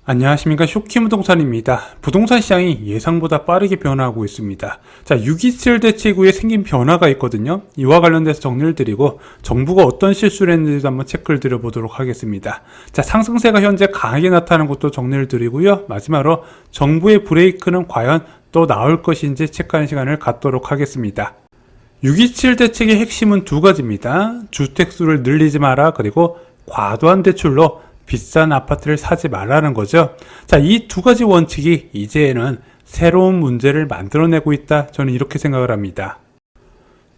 안녕하십니까. 쇼키부동산입니다. 부동산 시장이 예상보다 빠르게 변화하고 있습니다. 자, 6.27 대책 후에 생긴 변화가 있거든요. 이와 관련돼서 정리를 드리고 정부가 어떤 실수를 했는지도 한번 체크를 드려보도록 하겠습니다. 자, 상승세가 현재 강하게 나타나는 것도 정리를 드리고요. 마지막으로 정부의 브레이크는 과연 또 나올 것인지 체크하는 시간을 갖도록 하겠습니다. 6.27 대책의 핵심은 두 가지입니다. 주택수를 늘리지 마라, 그리고 과도한 대출로 비싼 아파트를 사지 말라는 거죠. 자, 이 두 가지 원칙이 이제는 새로운 문제를 만들어내고 있다. 저는 이렇게 생각을 합니다.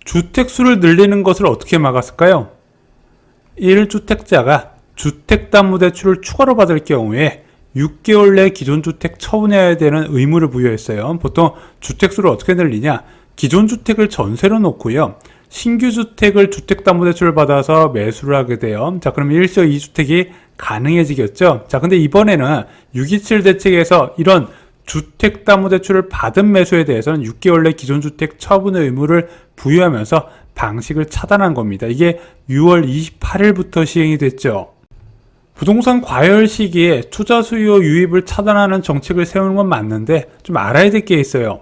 주택수를 늘리는 것을 어떻게 막았을까요? 1주택자가 주택담보대출을 추가로 받을 경우에 6개월 내 기존 주택 처분해야 되는 의무를 부여했어요. 보통 주택수를 어떻게 늘리냐? 기존 주택을 전세로 놓고요. 신규 주택을 주택담보대출을 받아서 매수를 하게 돼요. 자, 그럼 일시적 2주택이 가능해지겠죠. 자, 근데 이번에는 6.27 대책에서 이런 주택담보대출을 받은 매수에 대해서는 6개월 내 기존 주택 처분의 의무를 부여하면서 방식을 차단한 겁니다. 이게 6월 28일부터 시행이 됐죠. 부동산 과열 시기에 투자 수요 유입을 차단하는 정책을 세우는 건 맞는데 좀 알아야 될 게 있어요.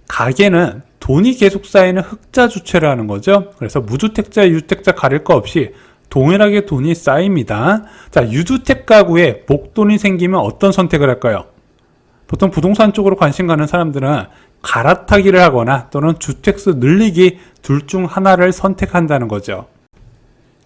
가계는 돈이 계속 쌓이는 흑자 주체를 하는 거죠. 그래서 무주택자, 유주택자 가릴 거 없이 동일하게 돈이 쌓입니다. 자, 유주택 가구에 목돈이 생기면 어떤 선택을 할까요? 보통 부동산 쪽으로 관심 가는 사람들은 갈아타기를 하거나 또는 주택수 늘리기 둘 중 하나를 선택한다는 거죠.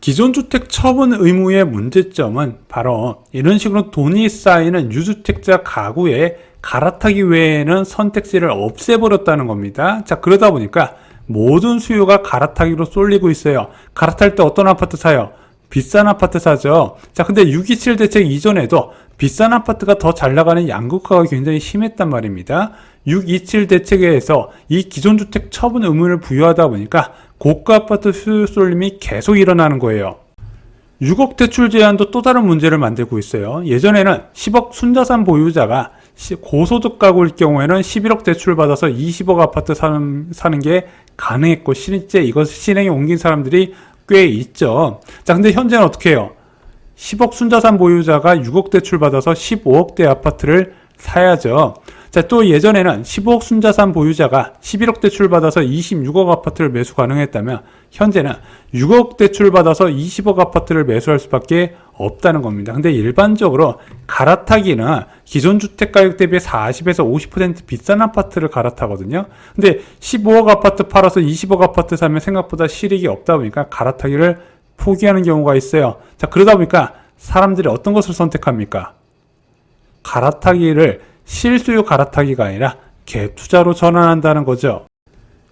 기존 주택 처분 의무의 문제점은 바로 이런 식으로 돈이 쌓이는 유주택자 가구에 갈아타기 외에는 선택지를 없애버렸다는 겁니다. 자, 그러다 보니까 모든 수요가 갈아타기로 쏠리고 있어요. 갈아탈 때 어떤 아파트 사요? 비싼 아파트 사죠. 자, 근데 6.27 대책 이전에도 비싼 아파트가 더 잘 나가는 양극화가 굉장히 심했단 말입니다. 6.27 대책에서 이 기존 주택 처분 의무를 부여하다 보니까 고가 아파트 수요 쏠림이 계속 일어나는 거예요. 6억 대출 제한도 또 다른 문제를 만들고 있어요. 예전에는 10억 순자산 보유자가 고소득 가구일 경우에는 11억 대출을 받아서 20억 아파트 사는 게 가능했고, 실제 이것을 실행에 옮긴 사람들이 꽤 있죠. 자, 근데 현재는 어떻게 해요? 10억 순자산 보유자가 6억 대출 받아서 15억대 아파트를 사야죠. 자, 또 예전에는 15억 순자산 보유자가 11억 대출 받아서 26억 아파트를 매수 가능했다면 현재는 6억 대출 받아서 20억 아파트를 매수할 수밖에 없다는 겁니다. 근데 일반적으로 갈아타기는 기존 주택 가격 대비 40에서 50% 비싼 아파트를 갈아타거든요. 근데 15억 아파트 팔아서 20억 아파트 사면 생각보다 실익이 없다 보니까 갈아타기를 포기하는 경우가 있어요. 자, 그러다 보니까 사람들이 어떤 것을 선택합니까? 갈아타기를 실수요 갈아타기가 아니라 갭 투자로 전환한다는 거죠.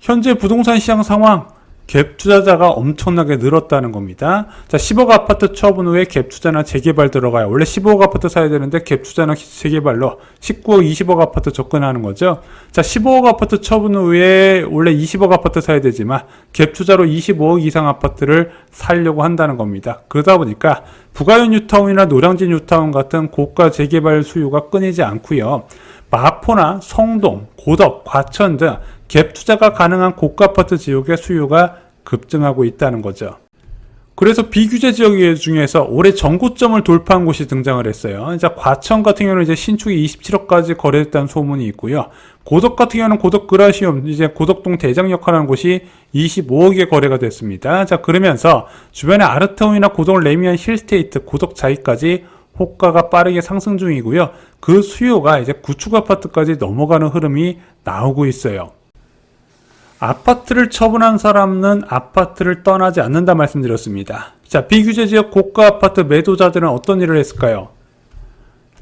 현재 부동산 시장 상황, 갭 투자자가 엄청나게 늘었다는 겁니다. 자, 10억 아파트 처분 후에 갭 투자나 재개발 들어가요. 원래 15억 아파트 사야 되는데 갭 투자나 재개발로 19억, 20억 아파트 접근하는 거죠. 자, 15억 아파트 처분 후에 원래 20억 아파트 사야 되지만 갭 투자로 25억 이상 아파트를 사려고 한다는 겁니다. 그러다 보니까 부가형 뉴타운이나 노량진 뉴타운 같은 고가 재개발 수요가 끊이지 않고요. 마포나 성동, 고덕, 과천 등 갭 투자가 가능한 고가 아파트 지역의 수요가 급증하고 있다는 거죠. 그래서 비규제 지역 중에서 올해 전고점을 돌파한 곳이 등장을 했어요. 이제 과천 같은 경우는 이제 신축이 27억까지 거래됐다는 소문이 있고요. 고덕 같은 경우는 고덕 그라시움, 이제 고덕동 대장역하라는 곳이 25억에 거래가 됐습니다. 자, 그러면서 주변에 아르타운이나 고덕 레미안 힐스테이트, 고덕 자이까지 호가가 빠르게 상승 중이고요. 그 수요가 이제 구축 아파트까지 넘어가는 흐름이 나오고 있어요. 아파트를 처분한 사람은 아파트를 떠나지 않는다 말씀드렸습니다. 자, 비규제 지역 고가 아파트 매도자들은 어떤 일을 했을까요?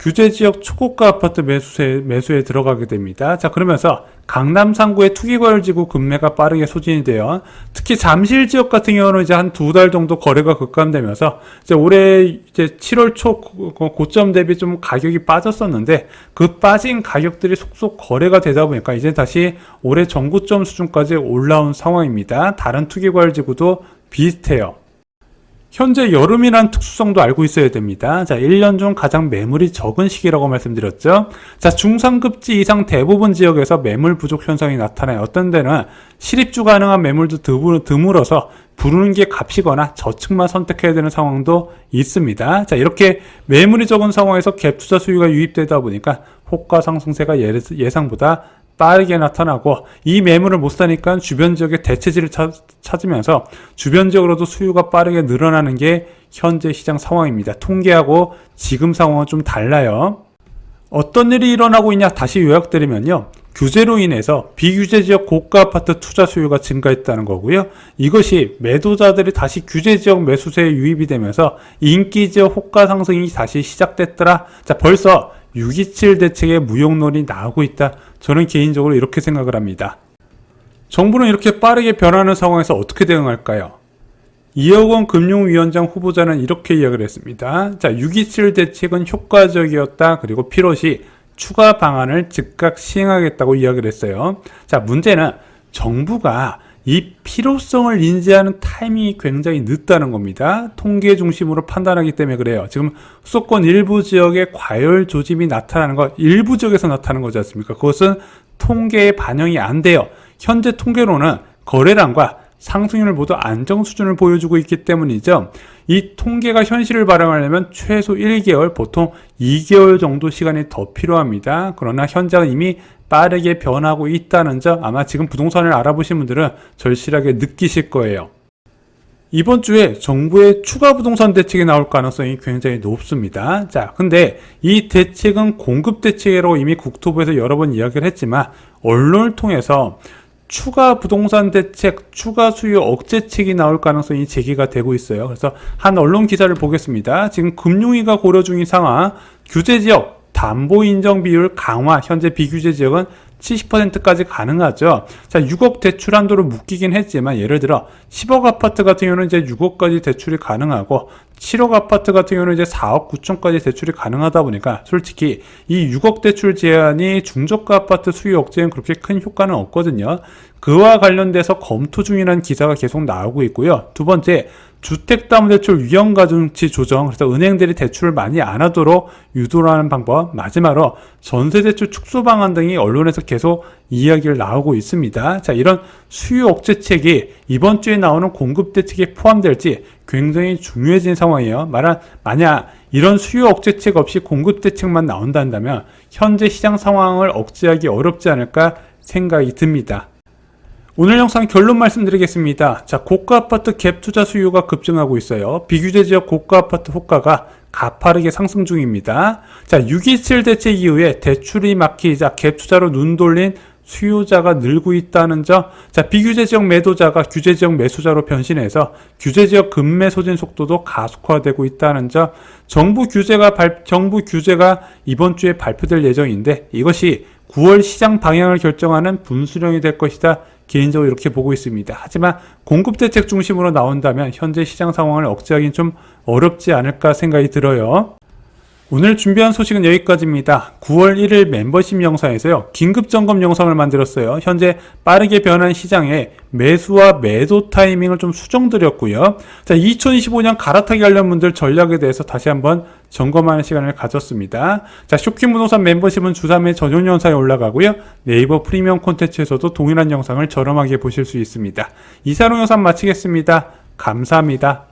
규제 지역 초고가 아파트 매수에 들어가게 됩니다. 자, 그러면서 강남 상구의 투기과열지구 급매가 빠르게 소진이 돼요. 특히 잠실 지역 같은 경우는 이제 한 두 달 정도 거래가 급감되면서 이제 올해 이제 7월 초 고점 대비 좀 가격이 빠졌었는데 그 빠진 가격들이 속속 거래가 되다 보니까 이제 다시 올해 전고점 수준까지 올라온 상황입니다. 다른 투기과열지구도 비슷해요. 현재 여름이란 특수성도 알고 있어야 됩니다. 자, 1년 중 가장 매물이 적은 시기라고 말씀드렸죠. 자, 중상급지 이상 대부분 지역에서 매물 부족 현상이 나타나요. 어떤 데는 실입주 가능한 매물도 드물어서 부르는 게 값이거나 저층만 선택해야 되는 상황도 있습니다. 자, 이렇게 매물이 적은 상황에서 갭 투자 수요가 유입되다 보니까 호가 상승세가 예상보다 빠르게 나타나고, 이 매물을 못 사니까 주변 지역의 대체지를 찾으면서 주변 지역으로도 수요가 빠르게 늘어나는 게 현재 시장 상황입니다. 통계하고 지금 상황은 좀 달라요. 어떤 일이 일어나고 있냐 다시 요약드리면요, 규제로 인해서 비규제 지역 고가 아파트 투자 수요가 증가했다는 거고요. 이것이 매도자들이 다시 규제 지역 매수세에 유입이 되면서 인기 지역 호가 상승이 다시 시작됐더라. 자, 벌써 627 대책의 무용론이 나오고 있다. 저는 개인적으로 이렇게 생각을 합니다. 정부는 이렇게 빠르게 변하는 상황에서 어떻게 대응할까요? 이혁원 금융위원장 후보자는 이렇게 이야기를 했습니다. 자, 627 대책은 효과적이었다. 그리고 필요시 추가 방안을 즉각 시행하겠다고 이야기를 했어요. 자, 문제는 정부가 이 필요성을 인지하는 타이밍이 굉장히 늦다는 겁니다. 통계 중심으로 판단하기 때문에 그래요. 지금 수도권 일부 지역에 과열 조짐이 나타나는 것, 일부 지역에서 나타나는 거지 않습니까? 그것은 통계에 반영이 안 돼요. 현재 통계로는 거래량과 상승률 모두 안정 수준을 보여주고 있기 때문이죠. 이 통계가 현실을 발행하려면 최소 1개월, 보통 2개월 정도 시간이 더 필요합니다. 그러나 현장은 이미 빠르게 변하고 있다는 점, 아마 지금 부동산을 알아보신 분들은 절실하게 느끼실 거예요. 이번 주에 정부의 추가 부동산 대책이 나올 가능성이 굉장히 높습니다. 자, 근데 이 대책은 공급 대책이라고 이미 국토부에서 여러 번 이야기를 했지만, 언론을 통해서 추가 부동산 대책, 추가 수요 억제책이 나올 가능성이 제기가 되고 있어요. 그래서 한 언론 기사를 보겠습니다. 지금 금융위가 고려 중인 상황, 규제지역 담보 인정 비율 강화, 현재 비규제 지역은 70%까지 가능하죠. 자, 6억 대출 한도로 묶이긴 했지만, 예를 들어 10억 아파트 같은 경우는 이제 6억까지 대출이 가능하고, 7억 아파트 같은 경우는 이제 4억 9천까지 대출이 가능하다 보니까 솔직히 이 6억 대출 제한이 중저가 아파트 수요 억제엔 그렇게 큰 효과는 없거든요. 그와 관련돼서 검토 중이라는 기사가 계속 나오고 있고요. 두 번째, 주택담보대출 위험가중치 조정, 그래서 은행들이 대출을 많이 안 하도록 유도를 하는 방법, 마지막으로 전세대출 축소 방안 등이 언론에서 계속 이야기를 나오고 있습니다. 자, 이런 수요 억제책이 이번 주에 나오는 공급 대책에 포함될지 굉장히 중요해진 상황이에요. 만약 이런 수요 억제책 없이 공급 대책만 나온다면 현재 시장 상황을 억제하기 어렵지 않을까 생각이 듭니다. 오늘 영상 결론 말씀드리겠습니다. 자, 고가 아파트 갭 투자 수요가 급증하고 있어요. 비규제 지역 고가 아파트 호가가 가파르게 상승 중입니다. 자, 627 대책 이후에 대출이 막히자 갭 투자로 눈 돌린 수요자가 늘고 있다는 점. 자, 비규제 지역 매도자가 규제 지역 매수자로 변신해서 규제 지역 급매 소진 속도도 가속화되고 있다는 점. 정부 규제가 이번 주에 발표될 예정인데, 이것이 9월 시장 방향을 결정하는 분수령이 될 것이다. 개인적으로 이렇게 보고 있습니다. 하지만 공급 대책 중심으로 나온다면 현재 시장 상황을 억제하기는 좀 어렵지 않을까 생각이 들어요. 오늘 준비한 소식은 여기까지입니다. 9월 1일 멤버십 영상에서요, 긴급점검 영상을 만들었어요. 현재 빠르게 변한 시장에 매수와 매도 타이밍을 좀 수정드렸고요. 자, 2025년 갈아타기 관련 분들 전략에 대해서 다시 한번 점검하는 시간을 가졌습니다. 자, 쇼킹부동산 멤버십은 주 3회 전용 영상에 올라가고요. 네이버 프리미엄 콘텐츠에서도 동일한 영상을 저렴하게 보실 수 있습니다. 이상으로 영상 마치겠습니다. 감사합니다.